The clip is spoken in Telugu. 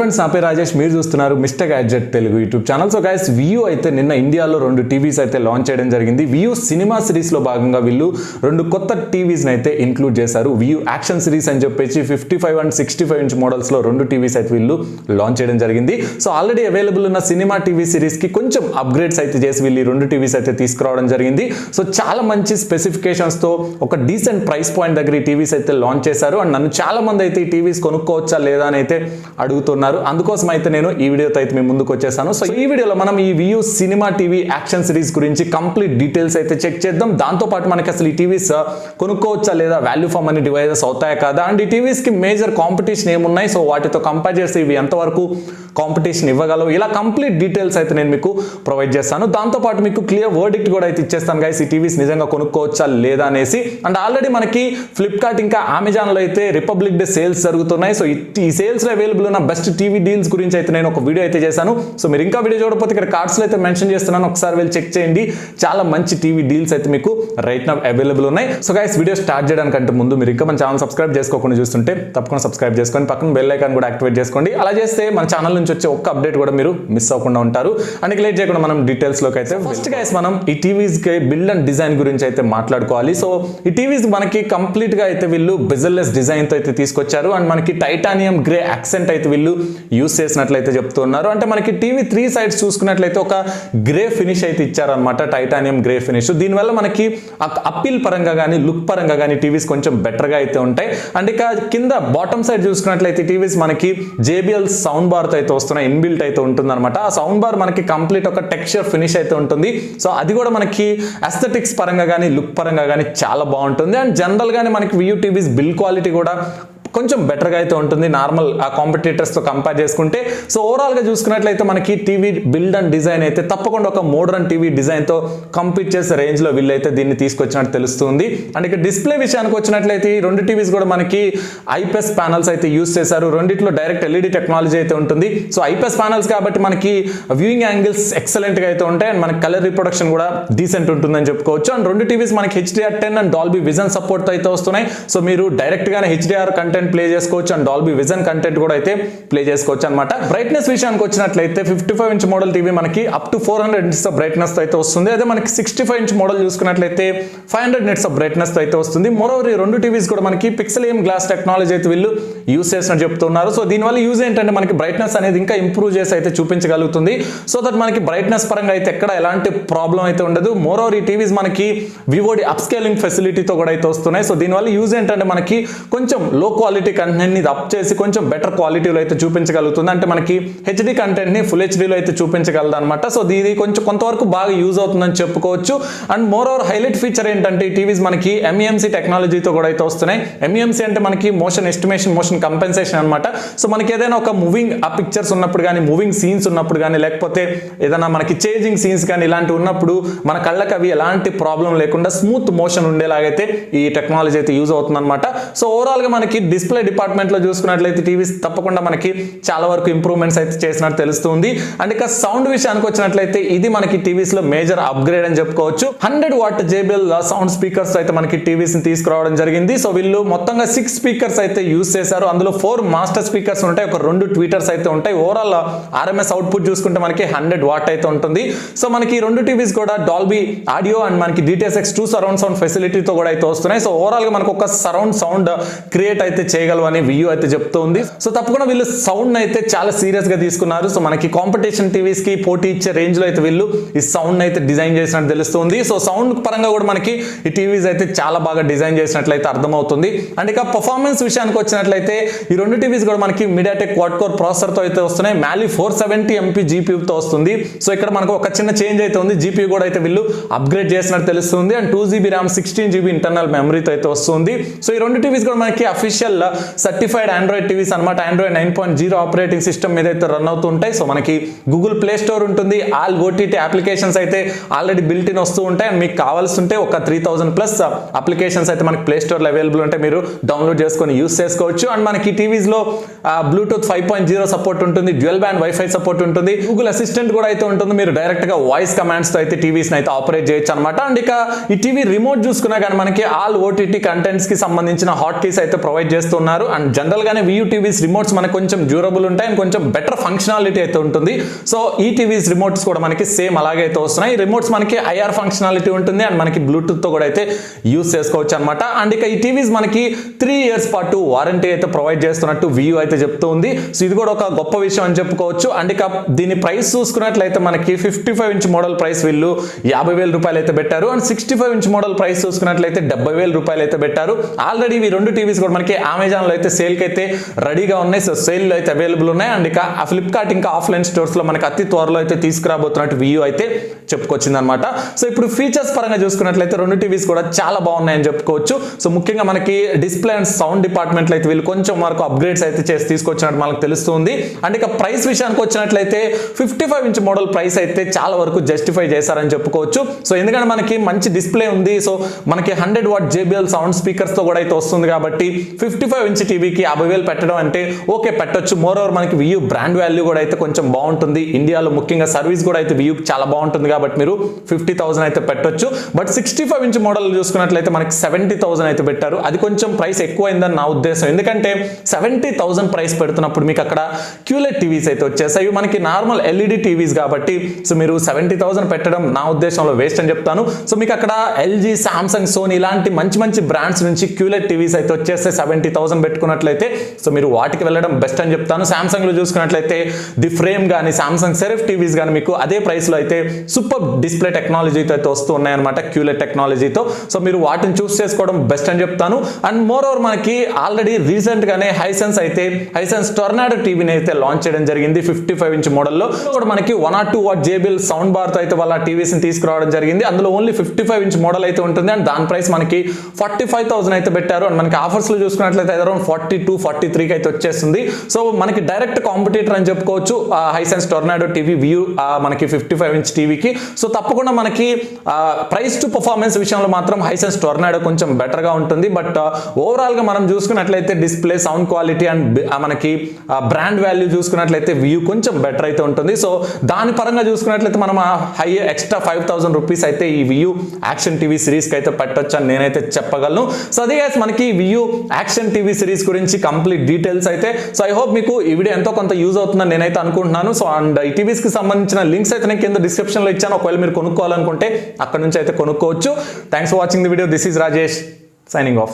ఫ్రెండ్స్, నా పేరు రాజేష్. మీరు చూస్తున్నారు Mister Gadget Telugu YouTube channel. So guys, వియూ అయితే నిన్న ఇండియాలో 2 టీవీస్ అయితే లాంచ్ చేయడం జరిగింది. వియూ సినిమా సిరీస్లో భాగంగా వీళ్ళు 2 కొత్త టీవీస్ని అయితే ఇంక్లూడ్ చేశారు. వియూ యాక్షన్ సిరీస్ అని చెప్పేసి 55 అండ్ 65 ఇంచ్ మోడల్స్లో 2 టీవీస్ అయితే వీళ్ళు లాంచ్ చేయడం జరిగింది. సో ఆల్రెడీ అవైలబుల్ ఉన్న సినిమా టీవీ సిరీస్కి కొంచెం అప్గ్రేడ్స్ అయితే చేసి వీళ్ళు 2 టీవీస్ అయితే తీసుకురావడం జరిగింది. సో చాలా మంచి స్పెసిఫికేషన్స్తో ఒక డీసెంట్ ప్రైస్ పాయింట్ దగ్గర ఈ టీవీస్ అయితే లాంచ్ చేశారు. అండ్ నన్ను చాలా మంది అయితే ఈ టీవీస్ కొనుక్కోవచ్చా లేదా అని అయితే అడుగుతున్నారు. అందుకోసం అయితే నేను ఈ వీడియోతో అయితే మీ ముందుకు వచ్చేసాను. సో ఈ వీడియోలో మనం ఈ వియూ సినిమా టీవీ యాక్షన్ సిరీస్ గురించి కంప్లీట్ డీటెయిల్స్ అయితే చెక్ చేద్దాం. దాంతోపాటు మనకి అసలు ఈ టీవీస్ కొనుక్కోవచ్చా లేదా, వాల్యూ ఫర్ మనీ డివైజెస్ అవుతాయా కాదా, అండ్ ఈ టీవీస్కి మేజర్ కాంపిటీషన్ ఏమున్నాయి, సో వాటితో కంపేర్ చేస్తే ఇవి ఎంతవరకు కాంపిటీషన్ ఇవ్వగలవు, ఇలా కంప్లీట్ డీటెయిల్స్ అయితే నేను మీకు ప్రొవైడ్ చేస్తాను. దాంతోపాటు మీకు క్లియర్ వర్డిక్ట్ కూడా అయితే ఇచ్చేస్తాను గైస్, ఈ టీవీస్ నిజంగా కొనుక్కోవచ్చా లేదా అనేసి. అండ్ ఆల్రెడీ మనకి ఫ్లిప్కార్ట్ ఇంకా అమెజాన్లో అయితే రిపబ్లిక్ డే సేల్స్ జరుగుతున్నాయి. సో ఈ సేల్స్లో అవైలబుల్ ఉన్న బెస్ట్ టీవీ డీల్స్ గురించి అయితే నేను ఒక వీడియో అయితే చేశాను. సో మీరు ఇంకా వీడియో చూడకపోతే ఇక్కడ కార్డ్స్లో అయితే మెన్షన్ చేస్తున్నాను, ఒకసారి వెళ్ళి చెక్ చేయండి. చాలా మంచి టీవీ డీల్స్ అయితే మీకు రైట్ నౌ అవైలబుల్ ఉన్నాయి. సో గైస్, వీడియో స్టార్ట్ చేయడానికంటే ముందు మీరు ఇంకా మన ఛానల్ సబ్స్క్రైబ్ చేసుకోకుండా చూస్తుంటే తప్పకుండా సబ్స్క్రైబ్ చేసుకొని పక్కన బెల్ ఐకాన్ కూడా యాక్టివేట్ చేసుకోండి. అలా చేస్తే మన ఛానల్ నుంచి వచ్చే ఒక్క అప్డేట్ కూడా మీరు మిస్ అవ్వకుండా ఉంటారు. అండ్ లేట్ చేయకుండా మనం డీటెయిల్స్ లోకి అయితే ఫస్ట్ గైస్ మనం ఈ టీవీస్ కి బిల్డ్ అండ్ డిజైన్ గురించి అయితే మాట్లాడుకోవాలి. సో ఈ టీవీస్ మనకి కంప్లీట్ గా అయితే వీళ్ళు బెజల్లెస్ డిజైన్ తో అయితే తీసుకొచ్చారు. అండ్ మనకి టైటానియం గ్రే యాక్సెంట్ అయితే వీళ్ళు యూస్ చేసినట్లయితే చెప్తున్నారు. అంటే మనకి టీవీ 3 సైడ్స్ చూసుకున్నట్లయితే ఒక గ్రే ఫినిష్ అయితే ఇచ్చారనమాట, టైటానియం గ్రే ఫినిష్. దీనివల్ల మనకి అప్పీల్ పరంగా కానీ లుక్ పరంగా కానీ టీవీస్ కొంచెం బెటర్ గా అయితే ఉంటాయి. అండ్ ఇక కింద బాటమ్ సైడ్ చూసుకున్నట్లయితే టీవీస్ మనకి JBL సౌండ్ బార్ తో అయితే వస్తున్నాయి, ఇన్బిల్ట్ అయితే ఉంటుంది అనమాట. ఆ సౌండ్ బార్ మనకి కంప్లీట్ ఒక టెక్స్చర్ ఫినిష్ అయితే ఉంటుంది. సో అది కూడా మనకి అస్థెటిక్స్ పరంగా కానీ లుక్ పరంగా కానీ చాలా బాగుంటుంది. అండ్ జనరల్ గానే మనకి వియూ టీవీస్ బిల్డ్ క్వాలిటీ కూడా కొంచెం బెటర్గా అయితే ఉంటుంది నార్మల్ ఆ కాంపిటీటర్స్తో కంపేర్ చేసుకుంటే. సో ఓవరాల్గా చూసుకున్నట్లయితే మనకి టీవీ బిల్డ్ అండ్ డిజైన్ అయితే తప్పకుండా ఒక మోడర్న్ టీవీ డిజైన్తో కంపీట్ చేసే రేంజ్లో వీళ్ళైతే దీన్ని తీసుకొచ్చినట్టు తెలుస్తుంది. అండ్ ఇక డిస్ప్లే విషయానికి వచ్చినట్లయితే ఈ 2 టీవీస్ కూడా మనకి ఐపీఎస్ ప్యానల్స్ అయితే యూస్ చేశారు. రెండిట్లో డైరెక్ట్ LED టెక్నాలజీ అయితే ఉంటుంది. సో ఐపీఎస్ ప్యానల్స్ కాబట్టి మనకి వ్యూయింగ్ యాంగిల్స్ ఎక్సలెంట్గా అయితే ఉంటాయి. అండ్ మనకి కలర్ రిప్రొడక్షన్ కూడా డీసెంట్ ఉంటుందని చెప్పుకోవచ్చు. అండ్ 2 టీవీస్ మనకి HDR10 and Dolby vision support అయితే వస్తున్నాయి. సో మీరు డైరెక్ట్గానే HDR కంటెంట్ ప్లే చేసుకోవచ్చు అండ్ డాల్బీ విజన్ కంటెంట్ కూడా అయితే ప్లే చేసుకోవచ్చు అనమాట. బ్రైట్నెస్ విషయానికి వచ్చినట్లయితే 55 ఇంచ్ మోడల్ టీవీ మనకి up to 400 nits of brightness అయితే వస్తుంది. అదే మనకి 65 ఇంచ్ మోడల్ చూసుకున్నట్లయితే 500 నిట్స్ ఆఫ్ బ్రైట్నెస్ అయితే వస్తుంది. మోరోవర్ ఈ 2 టీవీస్ కూడా మనకి PIXELIUM గ్లాస్ టెక్నాలజీ అయితే వీళ్ళు యూస్ చేసినట్టు చెప్తున్నారు. సో దీనివల్ల యూజ్ ఏంటంటే మనకి బ్రైట్నెస్ అనేది ఇంకా ఇంప్రూవ్ చేసి అయితే చూపించగలుగుతుంది. సో దట్ మనకి బ్రైట్నెస్ పరంగా అయితే ఎక్కడ ఎలాంటి ప్రాబ్లం అయితే ఉండదు. మోరోవర్ ఈ టీవీస్ మనకి వివోడి అప్స్కేలింగ్ ఫెసిలిటీతో కూడా అయితే వస్తున్నాయి. సో దీనివల్ల యూజ్ ఏంటంటే మనకి కొంచెం లో క్వాలిటీ కంటెంట్ ని అప్ చేసి కొంచెం బెటర్ క్వాలిటీలో అయితే చూపించగలుగుతుంది. అంటే మనకి HD కంటెంట్ ని ఫుల్ HDలో అయితే చూపించగలదు అనమాట. సో ఇది కొంతవరకు బాగా యూజ్ అవుతుందని చెప్పుకోవచ్చు. And more over highlight feature ఏంటంటే ఈ టీవీస్ మనకి MEMC టెక్నాలజీతో కూడా అయితే వస్తున్నాయి. MEMC అంటే మనకి మోషన్ ఎస్టిమేషన్, మోషన్ కంపెన్సేషన్ అనమాట. సో మనకి ఏదైనా ఒక మూవింగ్ ఆ పిక్చర్స్ ఉన్నప్పుడు కానీ, మూవింగ్ సీన్స్ ఉన్నప్పుడు కానీ, లేకపోతే ఏదైనా మనకి చేంజింగ్ సీన్స్ కానీ ఇలాంటివి ఉన్నప్పుడు మన కళ్ళకి అవి ఎలాంటి ప్రాబ్లం లేకుండా స్మూత్ మోషన్ ఉండేలాగైతే ఈ టెక్నాలజీ అయితే యూజ్ అవుతుంది అనమాట. సో ఓవరాల్ గా మనకి డిస్ప్లే డిపార్ట్మెంట్ లో చూసుకున్నట్లయితే టీవీస్ తప్పకుండా మనకి చాలా వరకు ఇంప్రూవ్మెంట్స్ అయితే చేసినట్టు తెలుస్తుంది. అండ్ ఇక సౌండ్ విషయానికి వచ్చినట్లయితే ఇది మనకి టీవీస్ లో మేజర్ అప్గ్రేడ్ అని చెప్పుకోవచ్చు. 100 వాట్ JBL సౌండ్ స్పీకర్స్ అయితే మనకి టీవీస్ ని తీసుకురావడం జరిగింది. సో వీళ్ళు మొత్తంగా 6 స్పీకర్స్ అయితే యూజ్ చేశారు. అందులో 4 మాస్టర్ స్పీకర్స్ ఉంటాయి, ఒక 2 ట్వీటర్స్ అయితే ఉంటాయి. ఓవరాల్ RMS అవుట్పుట్ చూసుకుంటే మనకి 100 వాట్ అయితే ఉంటుంది. సో మనకి 2 టీవీస్ కూడా డాల్బీ ఆడియో అండ్ మనకి DTS:X2 సరౌండ్ సౌండ్ ఫెసిలిటీతో కూడా అయితే వస్తున్నాయి. సో ఓవరాల్ గా మనకు ఒక సరౌండ్ సౌండ్ క్రియేట్ అయితే చేయగలవు అని వియూ అయితే చెప్తుంది. సో తప్పకుండా వీళ్ళు సౌండ్ అయితే చాలా సీరియస్ గా తీసుకున్నారు. సో మనకి కాంపిటీషన్ టీవీస్ కి పోటీ ఇచ్చే రేంజ్ లో అయితే వీళ్ళు ఈ సౌండ్ అయితే డిజైన్ చేసినట్టు తెలుస్తుంది. సో సౌండ్ పరంగా కూడా మనకి ఈ టీవీస్ అయితే చాలా బాగా డిజైన్ చేసినట్లయితే అర్థమవుతుంది. అండ్ ఇక పర్ఫార్మెన్స్ విషయానికి వచ్చినట్లయితే ఈ 2 టీవీస్ కూడా మనకి MediaTek క్వాడ్ కోర్ ప్రాసెసర్ తో అయితే వస్తున్నాయి. Mali 470 MP GPU తో వస్తుంది. సో ఇక్కడ మనకు ఒక చిన్న చేంజ్ అయితే ఉంది, GPU కూడా అయితే వీళ్ళు అప్గ్రేడ్ చేసినట్టు తెలుస్తుంది. And 2GB RAM 16GB internal మెమరీతో అయితే వస్తుంది. సో ఈ 2 టీవీస్ కూడా మనకి అఫీషియల్ సర్టిఫైడ్ ఆండ్రాయిడ్ టీవీస్ అనమాట. ఆండ్రాయిడ్ 9.0 ఆపరేటింగ్ సిస్టమ్ మీద అయితే రన్ అవుతూ ఉంటాయి. సో మనకి గూగుల్ ప్లే స్టోర్ ఉంటుంది, ఆల్ OTT అప్లికేషన్స్ అయితే ఆల్రెడీ బిల్ట్ ఇన్ వస్తూ ఉంటాయి. అండ్ మీకు కావాల్సింటే ఒక 3000+ అప్లికేషన్స్ అయితే మనకి ప్లే స్టోర్లో అవైలబుల్ ఉంటాయి, మీరు డౌన్లోడ్ చేసుకొని యూస్ చేసుకోవచ్చు. అండ్ మనకి టీవీస్లో బ్లూటూత్ 5.0 సపోర్ట్ ఉంటుంది, డ్యూయల్ బ్యాండ్ వైఫై సపోర్ట్ ఉంటుంది, గూగుల్ అసిస్టెంట్ కూడా అయితే ఉంటుంది. మీరు డైరెక్ట్ గా వాయిస్ కమాండ్స్ తో అయితే టీవీస్ అయితే ఆపరేట్ చేయొచ్చు అనమాట. అండ్ ఇక ఈ టీవీ రిమోట్ చూసుకున్నా కానీ మనకి ఆల్ OTT కంటెంట్స్ కి సంబంధించిన హాట్ కీస్ అయితే ప్రొవైడ్ చేస్తూ చేస్తున్నారు. అండ్ జనరల్ గానే వియూ టీవీస్ రిమోట్స్ మనకు కొంచెం డ్యూరబుల్ ఉంటాయి అండ్ కొంచెం బెటర్ ఫంక్షనాలిటీ అయితే ఉంటుంది. సో ఈ టీవీస్ రిమోట్స్ కూడా మనకి సేమ్ అలాగే అయితే వస్తున్నాయి. ఈ రిమోట్స్ మనకి ఐఆర్ ఫంక్షనాలిటీ ఉంటుంది అండ్ మనకి బ్లూటూత్ తో కూడా అయితే యూస్ చేసుకోవచ్చు అనమాట. అండ్ ఇక ఈ టీవీస్ మనకి 3 years పాటు వారంటీ అయితే ప్రొవైడ్ చేస్తున్నట్టు వియూ అయితే చెప్తూ ఉంది. సో ఇది కూడా ఒక గొప్ప విషయం అని చెప్పుకోవచ్చు. అండ్ ఇక దీని ప్రైస్ చూసుకున్నట్లయితే మనకి 55 inch మోడల్ ప్రైస్ వీళ్ళు 50,000 రూపాయలు అయితే పెట్టారు. అండ్ 65 inch మోడల్ ప్రైస్ చూసుకున్నట్లయితే 70,000 రూపాయలు అయితే పెట్టారు. ఆల్రెడీ ఈ రెండు టీవీస్ కూడా మనకి అమెజాన్ లో అయితే సేల్ కి అయితే రెడీగా ఉన్నాయి. సో సేల్ లో అయితే అవైలబుల్ ఉన్నాయి. అండ్ ఇక ఫ్లిప్కార్ట్ ఇంకా ఆఫ్లైన్ స్టోర్స్ లో మనకి అతి త్వరలో అయితే తీసుకురాబోతున్నట్టు వియూ అయితే చెప్పుకొచ్చింది అనమాట. సో ఇప్పుడు ఫీచర్స్ పరంగా చూసుకున్నట్లయితే రెండు టీవీస్ కూడా చాలా బాగున్నాయని చెప్పుకోవచ్చు. సో ముఖ్యంగా మనకి డిస్ప్లే అండ్ సౌండ్ డిపార్ట్మెంట్ లో అయితే వీళ్ళు కొంచెం వరకు అప్గ్రేడ్స్ అయితే చేసి తీసుకొచ్చినట్టు మనకు తెలుస్తుంది. అండ్ ఇక ప్రైస్ విషయానికి వచ్చినట్లయితే 55 inch మోడల్ ప్రైస్ అయితే చాలా వరకు జస్టిఫై చేశారని చెప్పుకోవచ్చు. సో ఎందుకంటే మనకి మంచి డిస్ప్లే ఉంది. సో మనకి 100 watt JBL సౌండ్ స్పీకర్స్ తో కూడా అయితే వస్తుంది కాబట్టి 55 inch టీవీకి 50,000 పెట్టడం అంటే ఓకే పెట్టొచ్చు. మోర్ ఓవర్ మనకి వియూ బ్రాండ్ వాల్యూ కూడా అయితే కొంచెం బాగుంటుంది. ఇండియాలో ముఖ్యంగా సర్వీస్ కూడా అయితే వియూ చాలా బాగుంటుంది కాబట్టి మీరు 50,000 అయితే పెట్టొచ్చు. బట్ 65 inch మోడల్ చూసుకున్నట్లయితే మనకి 70,000 అయితే పెట్టారు. అది కొంచెం ప్రైస్ ఎక్కువైందని నా ఉద్దేశం. ఎందుకంటే 70,000 ప్రైస్ పెడుతున్నప్పుడు మీకు అక్కడ క్యూలెట్ టీవీస్ అయితే వచ్చేసాయి. మనకి నార్మల్ ఎల్ఈడి టీవీస్ కాబట్టి సో మీరు 70,000 పెట్టడం నా ఉద్దేశంలో వేస్ట్ అని చెప్తాను. సో మీకు అక్కడ ఎల్జీ, సామ్సంగ్, సోనీ ఇలాంటి మంచి మంచి బ్రాండ్స్ నుంచి క్యూలెట్ టీవీస్ అయితే వచ్చేస్తే 70,000 పెట్టుకున్నట్లయితే సో మీరు వాటికి వెళ్ళడం బెస్ట్ అని చెప్తాను. సామ్సంగ్ లో చూసుకున్నట్లయితే ది ఫ్రేమ్ కానీ సామ్సంగ్ సెరిఫ్ టీవీస్ కానీ మీకు అదే ప్రైస్ లో అయితే సూపర్ డిస్ప్లే టెక్నాలజీతో అయితే వస్తూ ఉన్నాయన్నమాట, క్యూలెట్ టెక్నాలజీతో. సో మీరు వాటిని చూస్ చేసుకోవడం బెస్ట్ అని చెప్తాను. అండ్ మోర్ ఓవర్ మనకి ఆల్రెడీ రీసెంట్ గానే హైసెన్స్ టొర్నాడో టీవీని అయితే లాంచ్ చేయడం జరిగింది 55 inch మోడల్లో. కూడా మనకి 1 or 2 watt JBL sound bar తో అయితే వాళ్ళ టీవీస్ ని తీసుకురావడం జరిగింది. అందులో ఓన్లీ 55 inch మోడల్ అయితే ఉంటుంది అండ్ దాని ప్రైస్ మనకి 45,000 అయితే పెట్టారు. అండ్ మనకి ఆఫర్స్ లో చూసుకున్నట్లయితే అరౌండ్ 42-43 కి అయితే వచ్చేస్తుంది. సో మనకి డైరెక్ట్ కాంపిటీటర్ అని చెప్పుకోవచ్చు హైసెన్స్ టొర్నాడో టీవీ వియూ మనకి 55 inch టీవీకి. సో తప్పకుండా మనకి ప్రైస్ టు పర్ఫార్మెన్స్ విషయంలో మాత్రం హైసెన్స్ టొర్నాడో కొంచెం బెటర్ గా ఉంటుంది. బట్ ఓవరాల్ గా మనం చూసుకున్నట్లయితే డిస్ప్లే, సౌండ్ క్వాలిటీ అండ్ మనకి బ్రాండ్ వాల్యూ చూసుకున్నట్లయితే వియూ కొంచెం బెటర్ అయితే ఉంటుంది. సో దాని పరంగా చూసుకున్నట్లయితే మనం హై ఎక్స్ట్రా 5,000 రూపీస్ అయితే ఈ వియూ యాక్షన్ టీవీ సిరీస్ కి అయితే పెట్టొచ్చు అని నేనైతే చెప్పగలను. సో అదే మనకి వియూ యాక్షన్ టీవీ సిరీస్ గురించి కంప్లీట్ డీటెయిల్స్ అయితే. సో ఐ హోప్ మీకు ఈ వీడియో ఎంతో కొంత యూజ్ అవుతుందని నేనైతే అనుకుంటున్నాను. సో అండ్ ఈ టీవీస్ కి సంబంధించిన లింక్స్ అయితే నేను కింద డిస్క్రిప్షన్ లో ఇచ్చాను. ఒకవేళ మీరు కొనుక్కోవాలనుకుంటే అక్కడ నుంచి అయితే కొనుక్కోవచ్చు. Thanks for watching the video. This is Rajesh signing off.